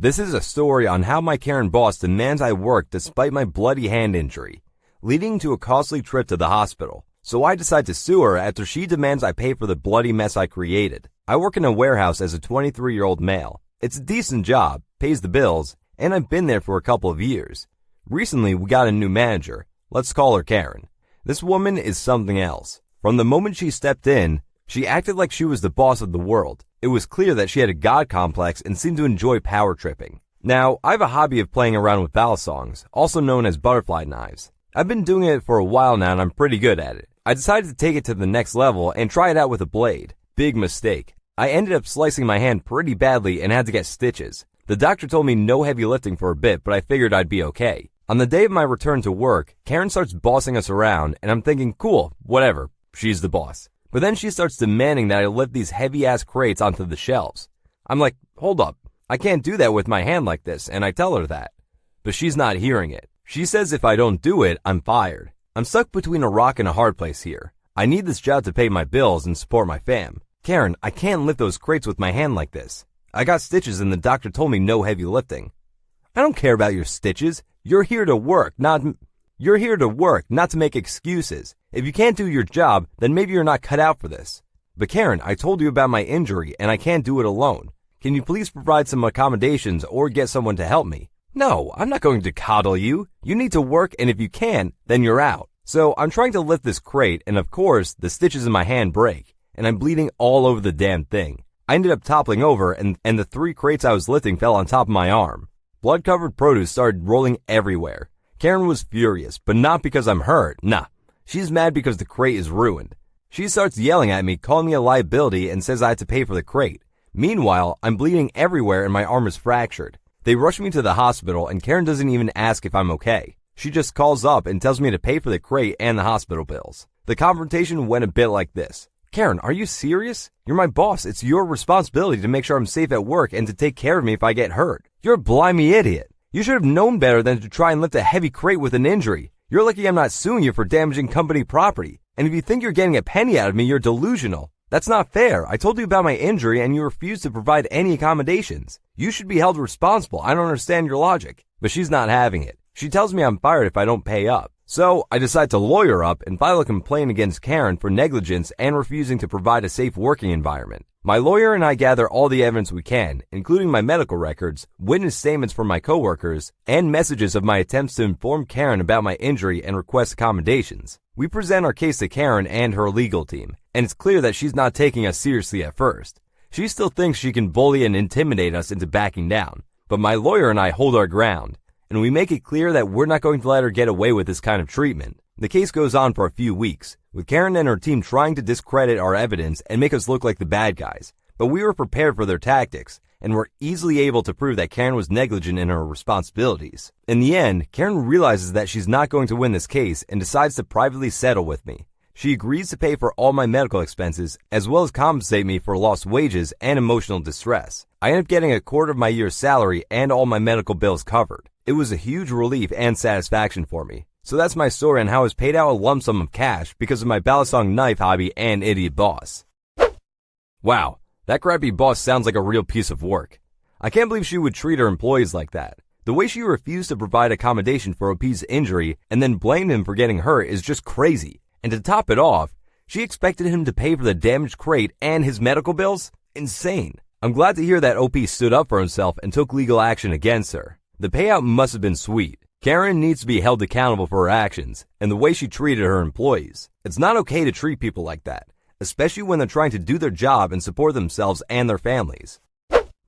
This is a story on how my Karen boss demands I work despite my bloody hand injury, leading to a costly trip to the hospital. So I decide to sue her after she demands I pay for the bloody mess I created. I work in a warehouse as a 23-year-old male. It's a decent job, pays the bills, and I've been there for a couple of years. Recently, we got a new manager. Let's call her Karen. This woman is something else. From the moment she stepped in, she acted like she was the boss of the world. It was clear that she had a god complex and seemed to enjoy power tripping. Now, I have a hobby of playing around with balisongs, also known as butterfly knives. I've been doing it for a while now and I'm pretty good at it. I decided to take it to the next level and try it out with a blade. Big mistake. I ended up slicing my hand pretty badly and had to get stitches. The doctor told me no heavy lifting for a bit, but I figured I'd be okay. On the day of my return to work, Karen starts bossing us around and I'm thinking, cool, whatever, she's the boss. But then she starts demanding that I lift these heavy-ass crates onto the shelves. I'm like, hold up, I can't do that with my hand like this, and I tell her that. But she's not hearing it. She says if I don't do it, I'm fired. I'm stuck between a rock and a hard place here. I need this job to pay my bills and support my fam. Karen, I can't lift those crates with my hand like this. I got stitches and the doctor told me no heavy lifting. I don't care about your stitches. You're here to work, not to make excuses. If you can't do your job, then maybe you're not cut out for this. But Karen, I told you about my injury and I can't do it alone. Can you please provide some accommodations or get someone to help me? No, I'm not going to coddle you. You need to work and if you can't, then you're out. So I'm trying to lift this crate and of course, the stitches in my hand break and I'm bleeding all over the damn thing. I ended up toppling over and the 3 crates I was lifting fell on top of my arm. Blood-covered produce started rolling everywhere. Karen was furious, but not because I'm hurt, nah. She's mad because the crate is ruined. She starts yelling at me, calling me a liability, and says I have to pay for the crate. Meanwhile, I'm bleeding everywhere and my arm is fractured. They rush me to the hospital and Karen doesn't even ask if I'm okay. She just calls up and tells me to pay for the crate and the hospital bills. The confrontation went a bit like this. Karen, are you serious? You're my boss. It's your responsibility to make sure I'm safe at work and to take care of me if I get hurt. You're a blimey idiot. You should have known better than to try and lift a heavy crate with an injury. You're lucky I'm not suing you for damaging company property. And if you think you're getting a penny out of me, you're delusional. That's not fair. I told you about my injury and you refused to provide any accommodations. You should be held responsible. I don't understand your logic. But she's not having it. She tells me I'm fired if I don't pay up. So I decide to lawyer up and file a complaint against Karen for negligence and refusing to provide a safe working environment. My lawyer and I gather all the evidence we can, including my medical records, witness statements from my coworkers, and messages of my attempts to inform Karen about my injury and request accommodations. We present our case to Karen and her legal team, and it's clear that she's not taking us seriously at first. She still thinks she can bully and intimidate us into backing down, but my lawyer and I hold our ground, and we make it clear that we're not going to let her get away with this kind of treatment. The case goes on for a few weeks, with Karen and her team trying to discredit our evidence and make us look like the bad guys. But we were prepared for their tactics, and were easily able to prove that Karen was negligent in her responsibilities. In the end, Karen realizes that she's not going to win this case and decides to privately settle with me. She agrees to pay for all my medical expenses, as well as compensate me for lost wages and emotional distress. I end up getting a quarter of my year's salary and all my medical bills covered. It was a huge relief and satisfaction for me. So that's my story on how I was paid out a lump sum of cash because of my balisong knife hobby and idiot boss. Wow, that crappy boss sounds like a real piece of work. I can't believe she would treat her employees like that. The way she refused to provide accommodation for OP's injury and then blamed him for getting hurt is just crazy. And to top it off, she expected him to pay for the damaged crate and his medical bills? Insane. I'm glad to hear that OP stood up for himself and took legal action against her. The payout must have been sweet. Karen needs to be held accountable for her actions and the way she treated her employees. It's not okay to treat people like that, especially when they're trying to do their job and support themselves and their families.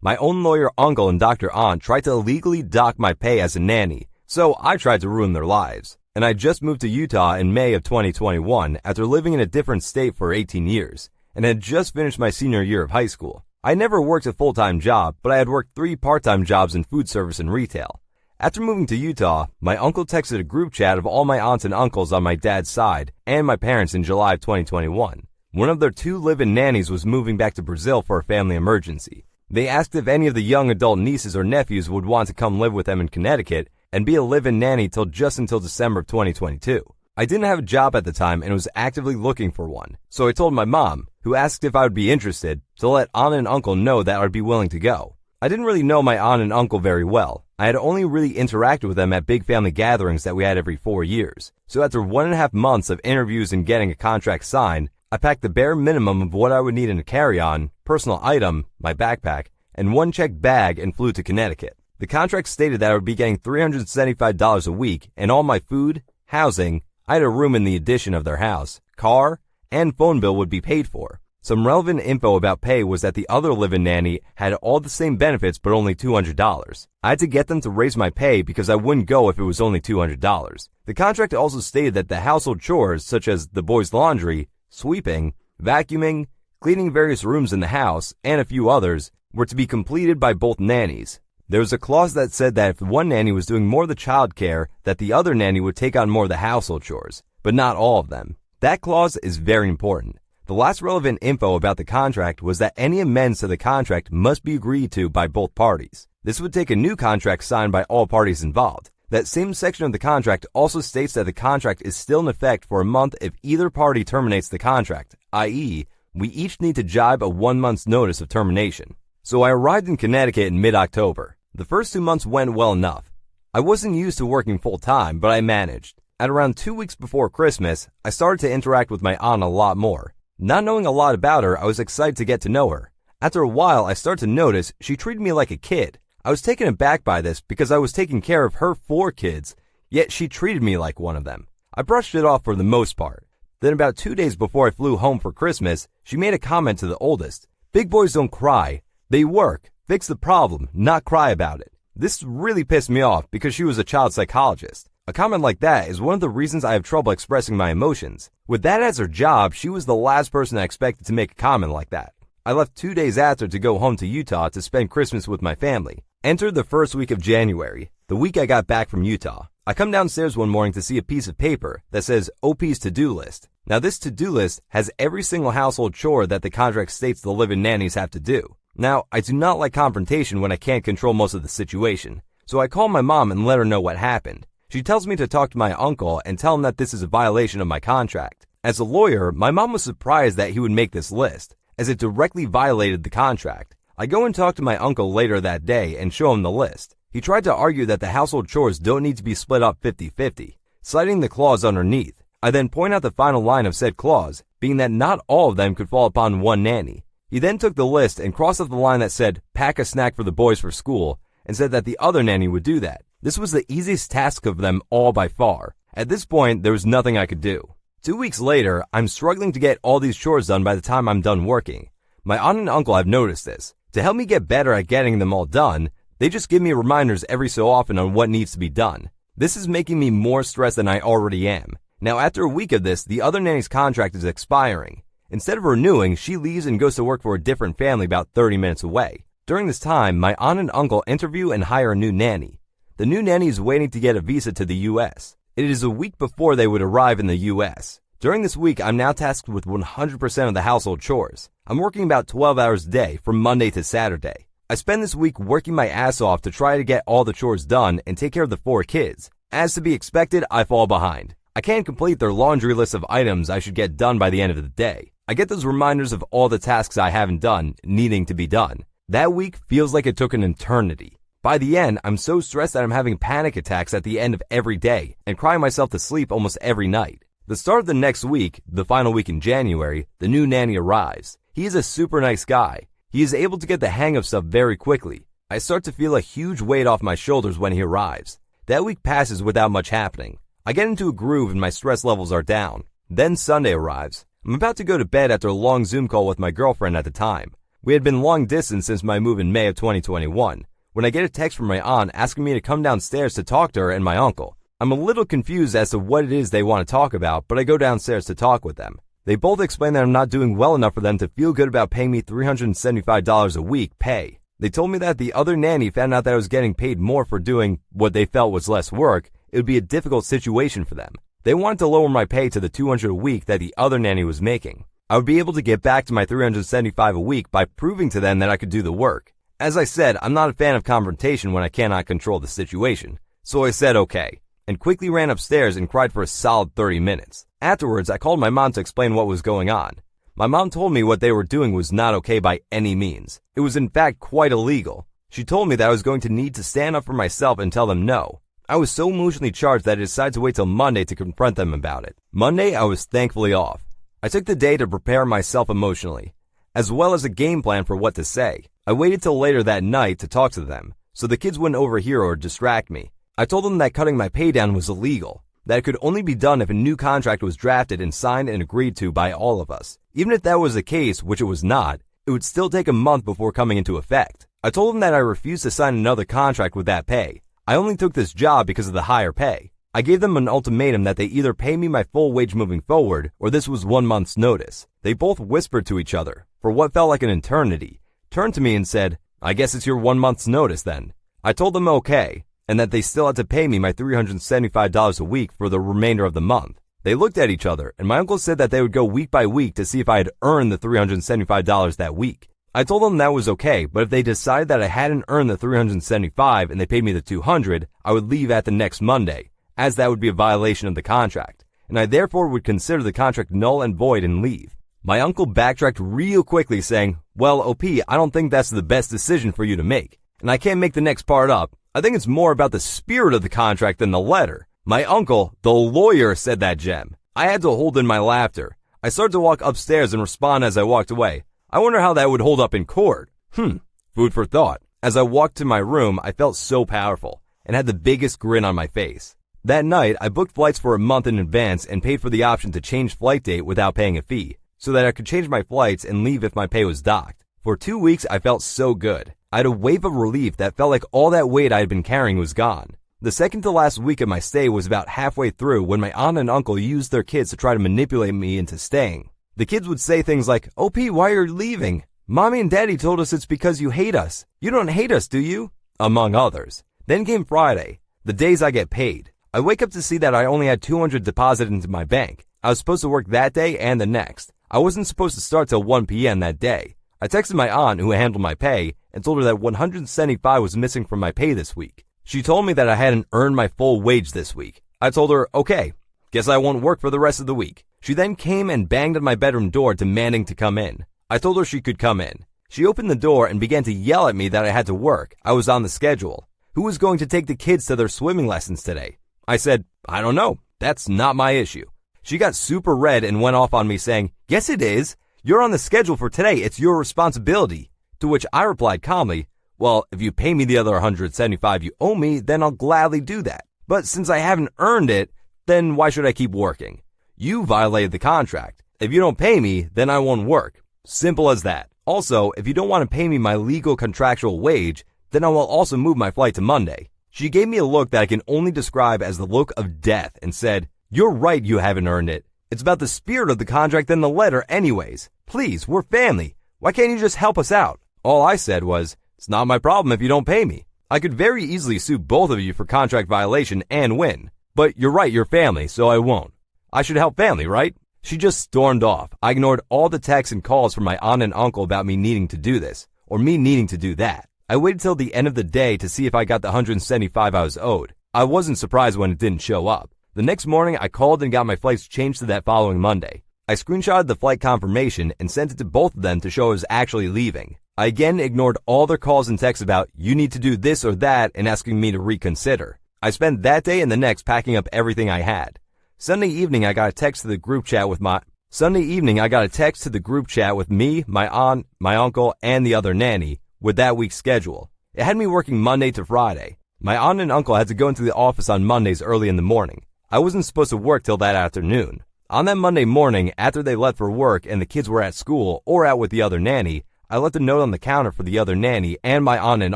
My own lawyer uncle and Dr. Aunt tried to illegally dock my pay as a nanny, so I tried to ruin their lives. And I just moved to Utah in May of 2021 after living in a different state for 18 years and had just finished my senior year of high school. I never worked a full-time job, but I had worked 3 part-time jobs in food service and retail. After moving to Utah, my uncle texted a group chat of all my aunts and uncles on my dad's side and my parents in July of 2021. One of their 2 live-in nannies was moving back to Brazil for a family emergency. They asked if any of the young adult nieces or nephews would want to come live with them in Connecticut and be a live-in nanny just until December of 2022. I didn't have a job at the time and was actively looking for one, so I told my mom, who asked if I would be interested, to let Aunt and Uncle know that I'd be willing to go. I didn't really know my aunt and uncle very well. I had only really interacted with them at big family gatherings that we had every 4 years. So after 1.5 months of interviews and getting a contract signed, I packed the bare minimum of what I would need in a carry-on, personal item, my backpack, and one checked bag and flew to Connecticut. The contract stated that I would be getting $375 a week, and all my food, housing, I had a room in the addition of their house, car, and phone bill would be paid for. Some relevant info about pay was that the other live-in nanny had all the same benefits but only $200. I had to get them to raise my pay because I wouldn't go if it was only $200. The contract also stated that the household chores, such as the boys' laundry, sweeping, vacuuming, cleaning various rooms in the house, and a few others, were to be completed by both nannies. There was a clause that said that if one nanny was doing more of the child care, that the other nanny would take on more of the household chores, but not all of them. That clause is very important. The last relevant info about the contract was that any amends to the contract must be agreed to by both parties. This would take a new contract signed by all parties involved. That same section of the contract also states that the contract is still in effect for a month if either party terminates the contract, i.e., we each need to jibe a 1 month's notice of termination. So I arrived in Connecticut in mid-October. The first 2 months went well enough. I wasn't used to working full-time, but I managed. At around 2 weeks before Christmas, I started to interact with my aunt a lot more. Not knowing a lot about her, I was excited to get to know her. After a while, I started to notice she treated me like a kid. I was taken aback by this because I was taking care of her 4 kids, yet she treated me like one of them. I brushed it off for the most part. Then about 2 days before I flew home for Christmas, she made a comment to the oldest. Big boys don't cry. They work, fix the problem, not cry about it. This really pissed me off because she was a child psychologist. A comment like that is one of the reasons I have trouble expressing my emotions. With that as her job, she was the last person I expected to make a comment like that. I left 2 days after to go home to Utah to spend Christmas with my family. Entered the first week of January, the week I got back from Utah. I come downstairs one morning to see a piece of paper that says OP's to-do list. Now this to-do list has every single household chore that the contract states the live-in nannies have to do. Now, I do not like confrontation when I can't control most of the situation, so I call my mom and let her know what happened. She tells me to talk to my uncle and tell him that this is a violation of my contract. As a lawyer, my mom was surprised that he would make this list, as it directly violated the contract. I go and talk to my uncle later that day and show him the list. He tried to argue that the household chores don't need to be split up 50-50, citing the clause underneath. I then point out the final line of said clause, being that not all of them could fall upon one nanny. He then took the list and crossed off the line that said, pack a snack for the boys for school, and said that the other nanny would do that. This was the easiest task of them all by far. At this point, there was nothing I could do. 2 weeks later, I'm struggling to get all these chores done by the time I'm done working. My aunt and uncle have noticed this. To help me get better at getting them all done, they just give me reminders every so often on what needs to be done. This is making me more stressed than I already am. Now, after a week of this, the other nanny's contract is expiring. Instead of renewing, she leaves and goes to work for a different family about 30 minutes away. During this time, my aunt and uncle interview and hire a new nanny. The new nanny is waiting to get a visa to the U.S. It is a week before they would arrive in the U.S. During this week, I'm now tasked with 100% of the household chores. I'm working about 12 hours a day from Monday to Saturday. I spend this week working my ass off to try to get all the chores done and take care of the 4 kids. As to be expected, I fall behind. I can't complete their laundry list of items I should get done by the end of the day. I get those reminders of all the tasks I haven't done, needing to be done. That week feels like it took an eternity. By the end, I'm so stressed that I'm having panic attacks at the end of every day and crying myself to sleep almost every night. The start of the next week, the final week in January, the new nanny arrives. He is a super nice guy. He is able to get the hang of stuff very quickly. I start to feel a huge weight off my shoulders when he arrives. That week passes without much happening. I get into a groove and my stress levels are down. Then Sunday arrives. I'm about to go to bed after a long Zoom call with my girlfriend at the time. We had been long distance since my move in May of 2021, when I get a text from my aunt asking me to come downstairs to talk to her and my uncle. I'm a little confused as to what it is they want to talk about, but I go downstairs to talk with them. They both explain that I'm not doing well enough for them to feel good about paying me $375 a week pay. They told me that the other nanny found out that I was getting paid more for doing what they felt was less work. It would be a difficult situation for them. They wanted to lower my pay to the $200 a week that the other nanny was making. I would be able to get back to my $375 a week by proving to them that I could do the work. As I said, I'm not a fan of confrontation when I cannot control the situation. So I said okay, and quickly ran upstairs and cried for a solid 30 minutes. Afterwards, I called my mom to explain what was going on. My mom told me what they were doing was not okay by any means. It was in fact quite illegal. She told me that I was going to need to stand up for myself and tell them no. I was so emotionally charged that I decided to wait till Monday to confront them about it. Monday, I was thankfully off. I took the day to prepare myself emotionally, as well as a game plan for what to say. I waited till later that night to talk to them, so the kids wouldn't overhear or distract me. I told them that cutting my pay down was illegal, that it could only be done if a new contract was drafted and signed and agreed to by all of us. Even if that was the case, which it was not, it would still take a month before coming into effect. I told them that I refused to sign another contract with that pay. I only took this job because of the higher pay. I gave them an ultimatum that they either pay me my full wage moving forward, or this was 1 month's notice. They both whispered to each other, for what felt like an eternity, turned to me and said, "I guess it's your 1 month's notice then." I told them okay, and that they still had to pay me my $375 a week for the remainder of the month. They looked at each other, and my uncle said that they would go week by week to see if I had earned the $375 that week. I told them that was okay, but if they decided that I hadn't earned the $375 and they paid me the $200, I would leave at the next Monday, as that would be a violation of the contract, and I therefore would consider the contract null and void and leave. My uncle backtracked real quickly saying, "Well, OP, I don't think that's the best decision for you to make, and I can't make the next part up. I think it's more about the spirit of the contract than the letter." My uncle, the lawyer, said that gem. I had to hold in my laughter. I started to walk upstairs and respond as I walked away. I wonder how that would hold up in court. Food for thought. As I walked to my room, I felt so powerful and had the biggest grin on my face. That night, I booked flights for a month in advance and paid for the option to change flight date without paying a fee, so that I could change my flights and leave if my pay was docked. For 2 weeks, I felt so good. I had a wave of relief that felt like all that weight I had been carrying was gone. The second to last week of my stay was about halfway through when my aunt and uncle used their kids to try to manipulate me into staying. The kids would say things like, "OP, why are you leaving? Mommy and Daddy told us it's because you hate us. You don't hate us, do you?" Among others. Then came Friday, the days I get paid. I wake up to see that I only had $200 deposited into my bank. I was supposed to work that day and the next. I wasn't supposed to start till 1 p.m. that day. I texted my aunt, who handled my pay, and told her that $175 was missing from my pay this week. She told me that I hadn't earned my full wage this week. I told her, okay, guess I won't work for the rest of the week. She then came and banged on my bedroom door demanding to come in. I told her she could come in. She opened the door and began to yell at me that I had to work. I was on the schedule. Who was going to take the kids to their swimming lessons today? I said, I don't know. That's not my issue. She got super red and went off on me saying, yes it is. You're on the schedule for today. It's your responsibility. To which I replied calmly, well, if you pay me the other $175 you owe me, then I'll gladly do that. But since I haven't earned it, then why should I keep working? You violated the contract. If you don't pay me, then I won't work. Simple as that. Also, if you don't want to pay me my legal contractual wage, then I will also move my flight to Monday. She gave me a look that I can only describe as the look of death and said, you're right, you haven't earned it. It's about the spirit of the contract than the letter anyways. Please, we're family. Why can't you just help us out? All I said was, it's not my problem if you don't pay me. I could very easily sue both of you for contract violation and win. But you're right, you're family, so I won't. I should help family, right? She just stormed off. I ignored all the texts and calls from my aunt and uncle about me needing to do this, or me needing to do that. I waited till the end of the day to see if I got the $175 I was owed. I wasn't surprised when it didn't show up. The next morning, I called and got my flights changed to that following Monday. I screenshotted the flight confirmation and sent it to both of them to show I was actually leaving. I again ignored all their calls and texts about, you need to do this or that, and asking me to reconsider. I spent that day and the next packing up everything I had. Sunday evening, I got a text to the group chat with me, my aunt, my uncle, and the other nanny with that week's schedule. It had me working Monday to Friday. My aunt and uncle had to go into the office on Mondays early in the morning. I wasn't supposed to work till that afternoon. On that Monday morning, after they left for work and the kids were at school or out with the other nanny, I left a note on the counter for the other nanny and my aunt and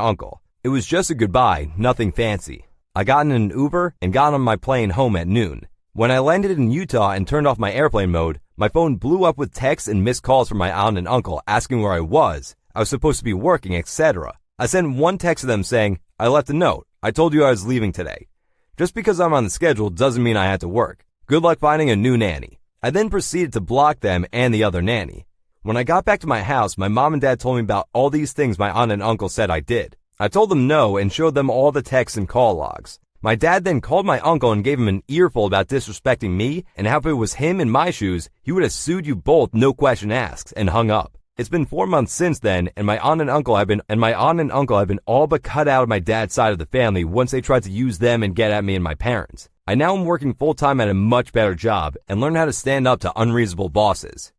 uncle. It was just a goodbye, nothing fancy. I got in an Uber and got on my plane home at noon. When I landed in Utah and turned off my airplane mode, my phone blew up with texts and missed calls from my aunt and uncle asking where I was supposed to be working, etc. I sent one text to them saying, I left a note. I told you I was leaving today. Just because I'm on the schedule doesn't mean I had to work. Good luck finding a new nanny. I then proceeded to block them and the other nanny. When I got back to my house, my mom and dad told me about all these things my aunt and uncle said I did. I told them no and showed them all the texts and call logs. My dad then called my uncle and gave him an earful about disrespecting me and how if it was him in my shoes, he would have sued you both, no question asked, and hung up. It's been 4 months since then, and my aunt and uncle have been all but cut out of my dad's side of the family once they tried to use them and get at me and my parents. I now am working full-time at a much better job and learn how to stand up to unreasonable bosses.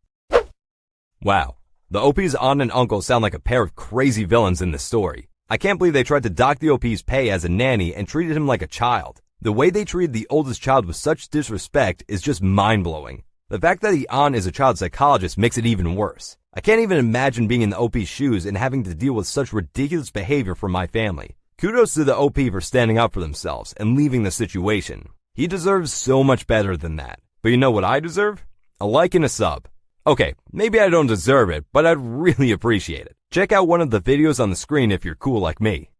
Wow, the OP's aunt and uncle sound like a pair of crazy villains in this story. I can't believe they tried to dock the OP's pay as a nanny and treated him like a child. The way they treated the oldest child with such disrespect is just mind-blowing. The fact that the aunt is a child psychologist makes it even worse. I can't even imagine being in the OP's shoes and having to deal with such ridiculous behavior from my family. Kudos to the OP for standing up for themselves and leaving the situation. He deserves so much better than that. But you know what I deserve? A like and a sub. Okay, maybe I don't deserve it, but I'd really appreciate it. Check out one of the videos on the screen if you're cool like me.